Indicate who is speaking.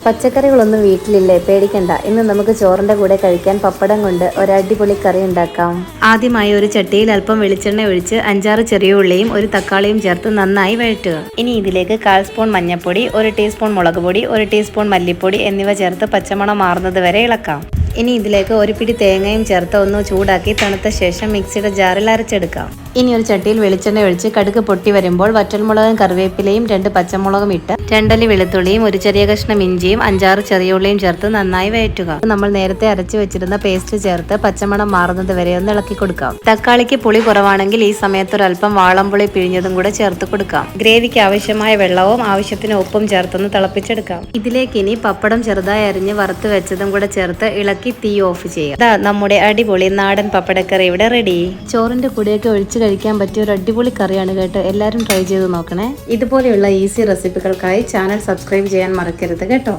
Speaker 1: പച്ചക്കറികളൊന്നും വീട്ടിലില്ലേ? പേടിക്കണ്ട. ഇന്ന് നമുക്ക് ചോറിന്റെ കൂടെ കഴിക്കാൻ പപ്പടം കൊണ്ട് ഒരു അടിപൊളി കറി ഉണ്ടാക്കാം. ആദ്യമായി ഒരു ചട്ടിയിൽ അല്പം വെളിച്ചെണ്ണ ഒഴിച്ച് 5-6 ചെറിയ ഉള്ളിയും ഒരു തക്കാളിയും ചേർത്ത് നന്നായി വഴറ്റുക. ഇനി ഇതിലേക്ക് 1/4 സ്പൂൺ മഞ്ഞൾപ്പൊടി, 1 ടീസ്പൂൺ മുളക് പൊടി, 1 ടീസ്പൂൺ മല്ലിപ്പൊടി എന്നിവ ചേർത്ത് പച്ചമണം മാറുന്നത് വരെ ഇളക്കാം. ഇനി ഇതിലേക്ക് ഒരു പിടി തേങ്ങയും ചേർത്ത് ഒന്ന് ചൂടാക്കി തണുത്ത ശേഷം മിക്സിയുടെ ജാറിൽ അരച്ചെടുക്കാം. ഇനി ഒരു ചട്ടിയിൽ വെളിച്ചെണ്ണ ഒഴിച്ച് കടുക് പൊട്ടി വരുമ്പോൾ വറ്റൽമുളകും കറിവേപ്പിലയും 2 പച്ചമുളകും ഇട്ട് 2 അല്ലി വെളുത്തുള്ളിയും ഒരു ചെറിയ കഷ്ണം ഇഞ്ചിയും 5-6 ചെറിയ ഉള്ളിയും ചേർത്ത് നന്നായി വഴറ്റുക. നമ്മൾ നേരത്തെ അരച്ചു വെച്ചിരുന്ന പേസ്റ്റ് ചേർത്ത് പച്ചമണം മാറുന്നത് വരെ ഒന്ന് ഇളക്കി കൊടുക്കാം. തക്കാളിക്ക് പുളി കുറവാണെങ്കിൽ ഈ സമയത്ത് ഒരല്പം വാളംപുളി പിഴിഞ്ഞതും കൂടെ ചേർത്ത് കൊടുക്കാം. ഗ്രേവിക്ക് ആവശ്യമായ വെള്ളവും ആവശ്യത്തിന് ഉപ്പും ചേർത്തൊന്ന് തിളപ്പിച്ചെടുക്കാം. ഇതിലേക്ക് ഇനി പപ്പടം ചെറുതായി അരിഞ്ഞ് വറുത്ത് വെച്ചതും കൂടെ ചേർത്ത് ഇളക്കി തീ ഓഫ് ചെയ്യാം. നമ്മുടെ അടിപൊളി നാടൻ പപ്പടക്കറി ഇവിടെ റെഡി. ചോറിന്റെ കൂടെയൊക്കെ ഒഴിച്ച് കഴിക്കാൻ പറ്റിയ ഒരു അടിപൊളി കറിയാണ് കേട്ടോ. എല്ലാവരും ട്രൈ ചെയ്ത് നോക്കണേ. ഇതുപോലെയുള്ള ഈസി റെസിപ്പികൾക്കായി ചാനൽ സബ്സ്ക്രൈബ് ചെയ്യാൻ മറക്കരുത് കേട്ടോ.